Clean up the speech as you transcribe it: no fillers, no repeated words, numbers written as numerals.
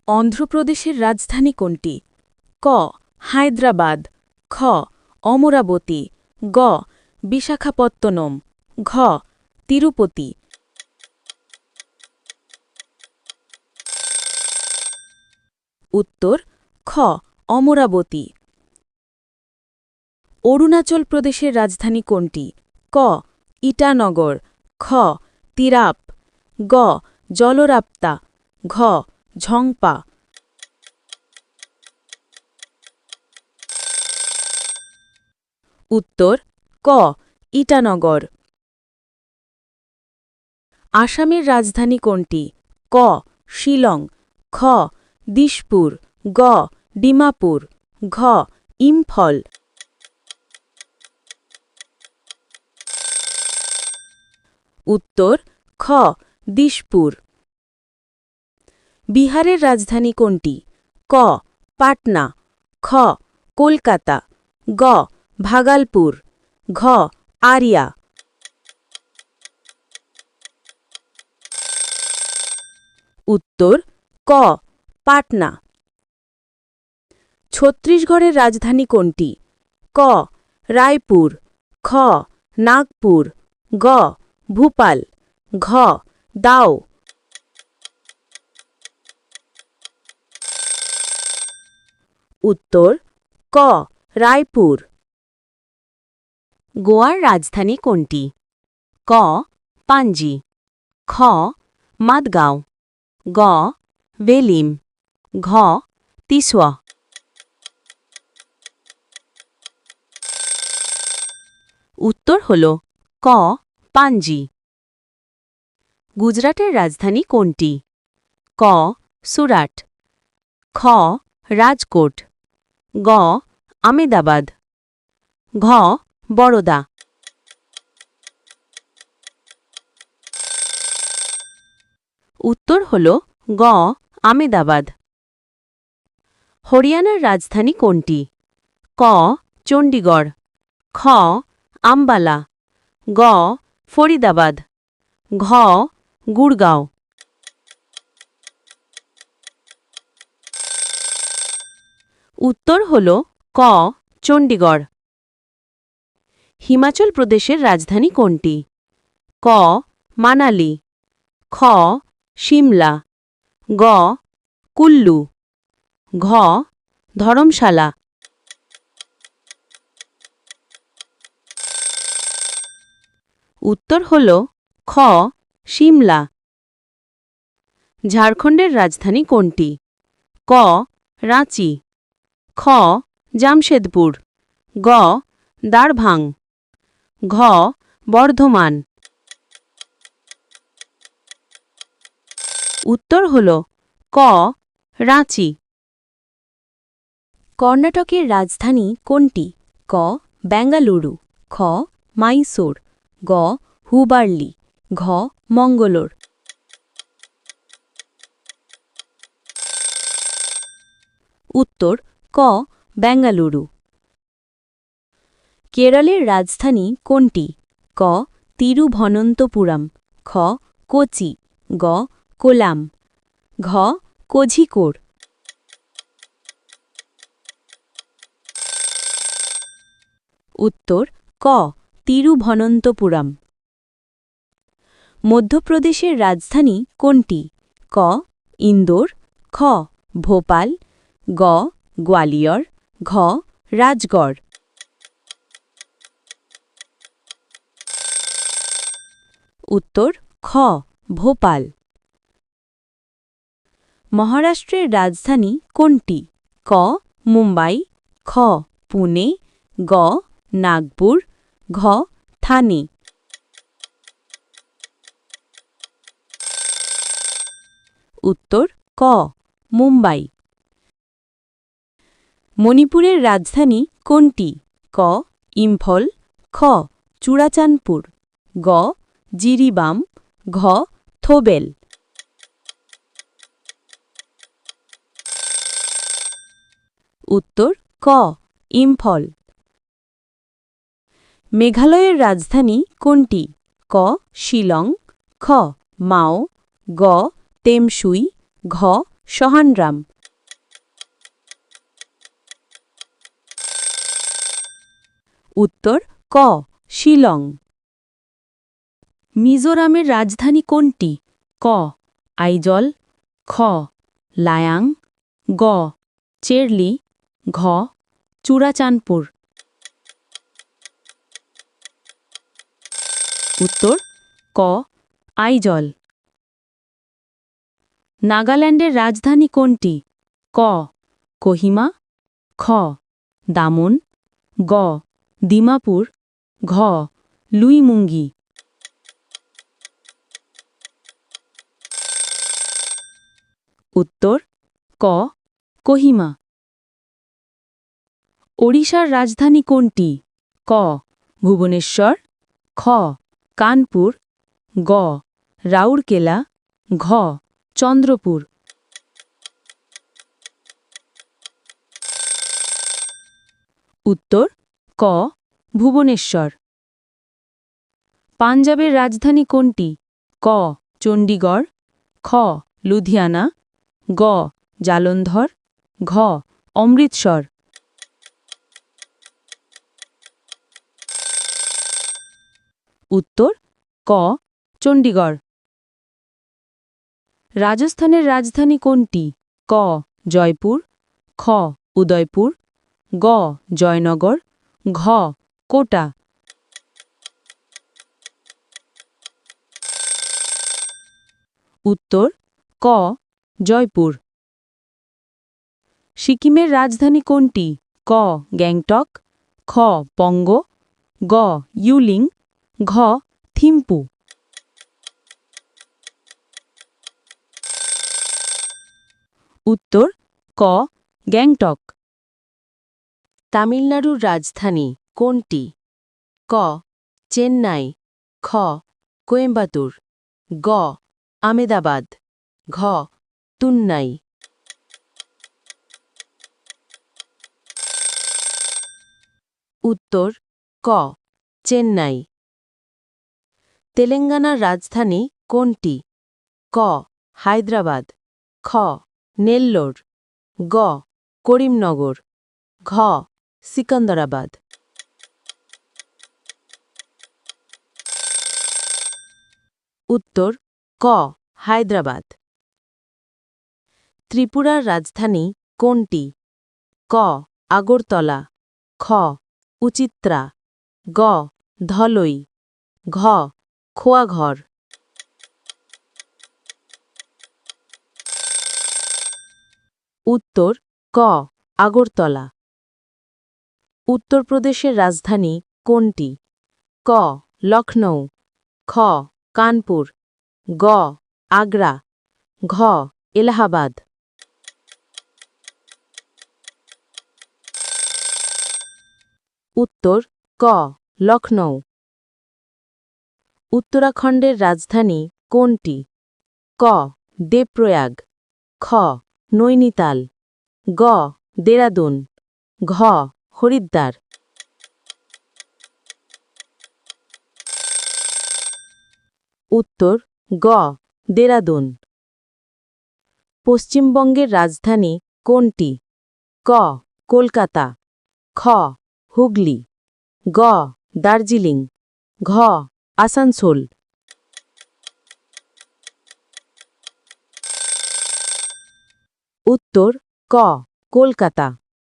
অন্ধ্রপ্রদেশের রাজধানী কোনটি? ক হায়দ্রাবাদ, খ অমরাবতী, গ বিশাখাপত্তনম, ঘ তিরুপতি। উত্তর খ অমরাবতী। অরুণাচল প্রদেশের রাজধানী কোনটি? ক ইটানগর, খ তিরাপ, গ জলরাপ্তা, ঘ ঝংপা। উত্তর ক ইটানগর। আসামের রাজধানী কোনটি? ক শিলং, খ দিশপুর, গ ডিমাপুর, ঘ ইম্ফল। উত্তর খ দিশপুর। বিহারের রাজধানী কোনটি? ক পাটনা, খ কলকাতা, গ ভাগলপুর, ঘ আরিয়া। উত্তর ক পাটনা। ছত্তিশগড়ের রাজধানী কোনটি? ক রায়পুর, খ নাগপুর, গ ভূপাল, ঘ দাও। উত্তর ক রায়পুর। গোয়ার রাজধানী কোনটি? ক পাঞ্জি, খ মাদগাঁও, গ ভেলিম, ঘ তিসওয়া। উত্তর হল ক পাঞ্জি। গুজরাটের রাজধানী কোনটি? ক সুরাট, খ রাজকোট, গ আমেদাবাদ, ঘ বরোদা। উত্তর হল গ আমেদাবাদ। হরিয়ানার রাজধানী কোনটি? ক চণ্ডীগড়, খ আম্বালা, গ ফরিদাবাদ, ঘ গুড়গাঁও। উত্তর হল ক চণ্ডীগড়। হিমাচল প্রদেশের রাজধানী কোনটি? ক মানালি, খ শিমলা, গ কুল্লু, ঘ ধরমশালা। উত্তর হল খ শিমলা। ঝাড়খণ্ডের রাজধানী কোনটি? ক রাঁচি, খ জামশেদপুর, গ দারভাং, ঘ বর্ধমান। উত্তর হল ক রাঁচি। কর্ণাটকের রাজধানী কোনটি? ক বেঙ্গালুরু, খ মাইসোর, গ হুবার্লি, ঘ মঙ্গলোর। উত্তর ক বেঙ্গালুরু। কেরলের রাজধানী কোনটি? ক তিরুভনন্তপুরম, খ কোচি, গ কোলাম, ঘ কোঝিকোড। উত্তর ক তিরুভনন্তপুরম। মধ্যপ্রদেশের রাজধানী কোনটি? ক ইন্দোর, খ ভোপাল, গ গোয়ালিয়র, ঘ রাজগড়। উত্তর খ ভোপাল। মহারাষ্ট্রের রাজধানী কোনটি? ক মুম্বাই, খ পুনে, গ নাগপুর, ঘ থানে। উত্তর ক মুম্বাই। মণিপুরের রাজধানী কোনটি? ক ইম্ফল, খ চূড়াচাঁদপুর, গ জিরিবাম, ঘ থোবেল। উত্তর ক ইম্ফল। মেঘালয়ের রাজধানী কোনটি? ক শিলং, খ মাও, গ তেমসুই, ঘ সহানরাম। উত্তর ক শিলং। মিজোরামের রাজধানী কোনটি? ক আইজল, খ লায়াং, গ চেরলি, ঘ চুরাচাঁদপুর। উত্তর ক আইজল। নাগাল্যান্ডের রাজধানী কোনটি? ক কোহিমা, খ দামন, গ দিমাপুর, ঘ লুইমুঙ্গি। উত্তর ক কোহিমা। ওড়িশার রাজধানী কোনটি? ক ভুবনেশ্বর, খ কানপুর, গ রাউরকেলা, ঘ চন্দ্রপুর। উত্তর ক ভুবনেশ্বর। পাঞ্জাবের রাজধানী কোনটি? ক চণ্ডীগড়, খ লুধিয়ানা, গ জালন্ধর, ঘ অমৃতসর। উত্তর ক চণ্ডীগড়। রাজস্থানের রাজধানী কোনটি? ক জয়পুর, খ উদয়পুর, গ জয়নগর, ঘ কোটা। উত্তর ক জয়পুর। সিকিমের রাজধানী কোনটি? ক গ্যাংটক, খ পঙ্গ, গ ইউলিং, ঘ থিম্পু। উত্তর ক গ্যাংটক। তামিলনাড়ুর রাজধানী কোনটি? ক চেন্নাই, খ কোয়েম্বাটুর, গ আমেদাবাদ, ঘ তুন্নাই। উত্তর ক চেন্নাই। তেলেঙ্গানার রাজধানী কোনটি? ক হায়দ্রাবাদ, খ নেল্লোর, গ করিমনগর, ঘ সিকান্দারাবাদ। উত্তর ক হায়দ্রাবাদ। ত্রিপুরার রাজধানী কোনটি? ক আগরতলা, খ উচিত্রা, গ ধলই, ঘ খোয়াঘর। উত্তর ক আগরতলা। উত্তরপ্রদেশের রাজধানী কোনটি? ক লখনৌ, খ কানপুর, গ আগ্রা, ঘ এলাহাবাদ। উত্তর ক লখনৌ। উত্তরাখণ্ডের রাজধানী কোনটি? ক দেবপ্রয়াগ, খ নৈনিতাল, গ দেরাদুন, ঘ হরিদ্বার। উত্তর গ দেরাদুন। পশ্চিমবঙ্গের রাজধানী কোনটি? ক কলকাতা, খ হুগলি, গ দার্জিলিং, ঘ আসানসোল। উত্তর ক কলকাতা।